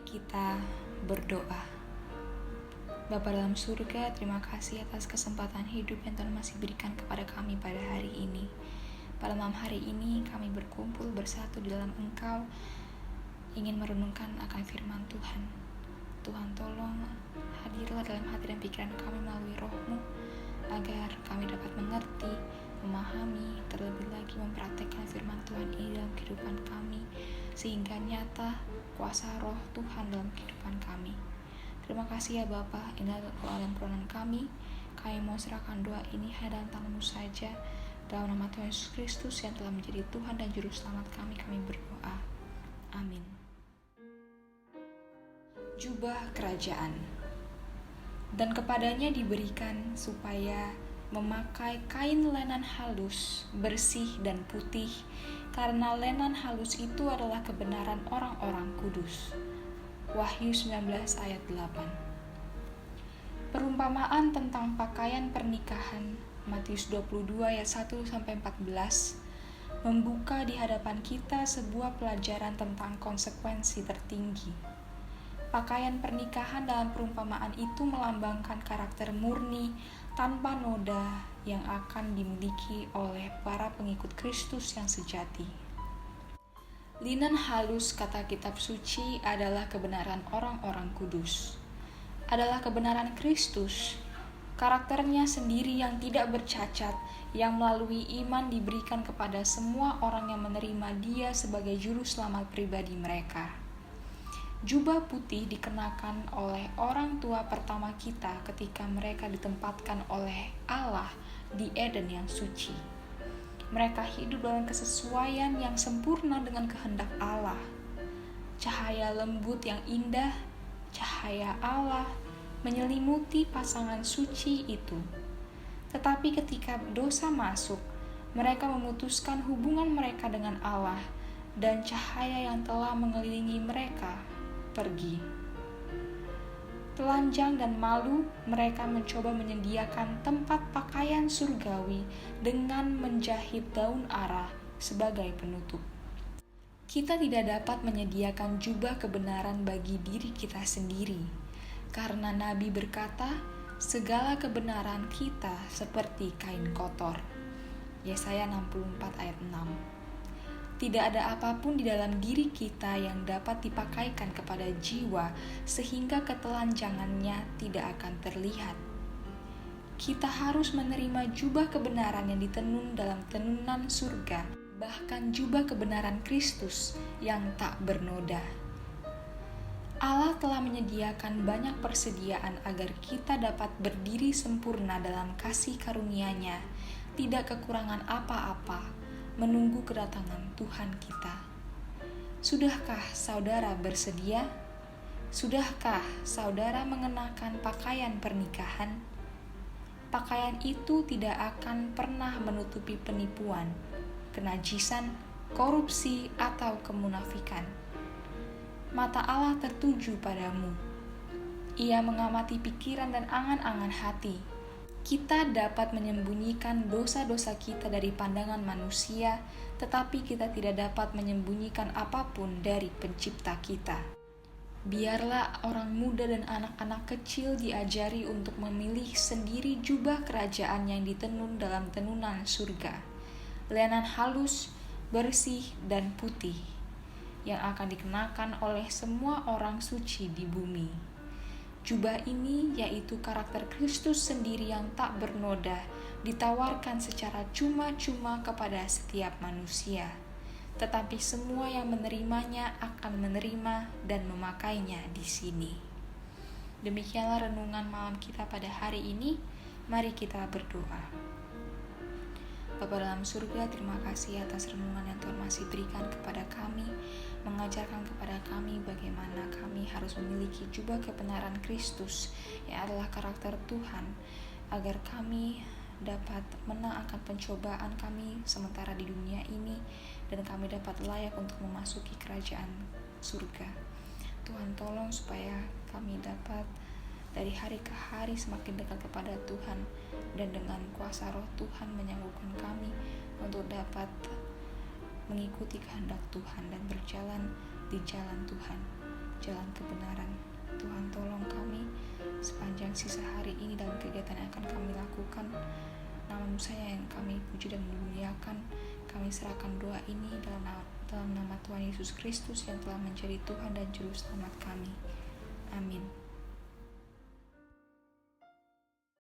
Kita berdoa. Bapa dalam surga, terima kasih atas kesempatan hidup yang Tuhan masih berikan kepada kami pada hari ini. Pada malam hari ini kami berkumpul bersatu di dalam Engkau, ingin merenungkan akan firman Tuhan. Tuhan tolong hadirlah dalam hati dan pikiran kami melalui roh-Mu, agar kami dapat mengerti, memahami, terlebih lagi mempraktekkan firman Tuhan ini dalam kehidupan kami, sehingga nyata kuasa roh Tuhan dalam kehidupan kami. Terima kasih ya Bapa, inilah doa dan permohonan kami. Kami mau serahkan doa ini hanya dalam tangan-Mu saja. Dalam nama Tuhan Yesus Kristus yang telah menjadi Tuhan dan Juru Selamat kami berdoa. Amin. Jubah kerajaan. Dan kepadanya diberikan supaya memakai kain lenan halus, bersih dan putih, karena lenan halus itu adalah kebenaran orang-orang kudus. Wahyu 19 ayat 8. Perumpamaan tentang pakaian pernikahan, Matius 22 ayat 1-14, membuka di hadapan kita sebuah pelajaran tentang konsekuensi tertinggi. Pakaian pernikahan dalam perumpamaan itu melambangkan karakter murni tanpa noda yang akan dimiliki oleh para pengikut Kristus yang sejati. Linen halus, kata kitab suci, adalah kebenaran orang-orang kudus. Adalah kebenaran Kristus, karakternya sendiri yang tidak bercacat, yang melalui iman diberikan kepada semua orang yang menerima Dia sebagai juru selamat pribadi mereka. Jubah putih dikenakan oleh orang tua pertama kita ketika mereka ditempatkan oleh Allah di Eden yang suci. Mereka hidup dalam kesesuaian yang sempurna dengan kehendak Allah. Cahaya lembut yang indah, cahaya Allah, menyelimuti pasangan suci itu. Tetapi ketika dosa masuk, mereka memutuskan hubungan mereka dengan Allah, dan cahaya yang telah mengelilingi mereka pergi. Telanjang dan malu, mereka mencoba menyediakan tempat pakaian surgawi dengan menjahit daun ara sebagai penutup. Kita tidak dapat menyediakan jubah kebenaran bagi diri kita sendiri, karena Nabi berkata, segala kebenaran kita seperti kain kotor. Yesaya 64 ayat 6. Tidak ada apapun di dalam diri kita yang dapat dipakaikan kepada jiwa sehingga ketelanjangannya tidak akan terlihat. Kita harus menerima jubah kebenaran yang ditenun dalam tenunan surga, bahkan jubah kebenaran Kristus yang tak bernoda. Allah telah menyediakan banyak persediaan agar kita dapat berdiri sempurna dalam kasih karunia-Nya, tidak kekurangan apa-apa, menunggu kedatangan Tuhan kita. Sudahkah saudara bersedia? Sudahkah saudara mengenakan pakaian pernikahan? Pakaian itu tidak akan pernah menutupi penipuan, kenajisan, korupsi, atau kemunafikan. Mata Allah tertuju padamu. Ia mengamati pikiran dan angan-angan hati. Kita dapat menyembunyikan dosa-dosa kita dari pandangan manusia, tetapi kita tidak dapat menyembunyikan apapun dari Pencipta kita. Biarlah orang muda dan anak-anak kecil diajari untuk memilih sendiri jubah kerajaan yang ditenun dalam tenunan surga, lenan halus, bersih, dan putih, yang akan dikenakan oleh semua orang suci di bumi. Jubah ini, yaitu karakter Kristus sendiri yang tak bernoda, ditawarkan secara cuma-cuma kepada setiap manusia. Tetapi semua yang menerimanya akan menerima dan memakainya di sini. Demikianlah renungan malam kita pada hari ini. Mari kita berdoa. Bapa dalam surga, terima kasih atas renungan yang Tuhan masih berikan kepada kami, mengajarkan kepada kami bagaimana kami harus memiliki jubah kebenaran Kristus yang adalah karakter Tuhan, agar kami dapat menang akan pencobaan kami sementara di dunia ini, dan kami dapat layak untuk memasuki kerajaan surga. Tuhan tolong supaya kami dapat dari hari ke hari semakin dekat kepada Tuhan, dan dengan kuasa roh Tuhan menyanggupkan kami untuk dapat mengikuti kehendak Tuhan dan berjalan di jalan Tuhan. jalan kebenaran. Tuhan tolong kami sepanjang sisa hari ini dalam kegiatan yang akan kami lakukan. Nama-Mu saja yang kami puji dan muliakan. Kami serahkan doa ini dalam nama Tuhan Yesus Kristus yang telah menjadi Tuhan dan Juru Selamat kami. Amin.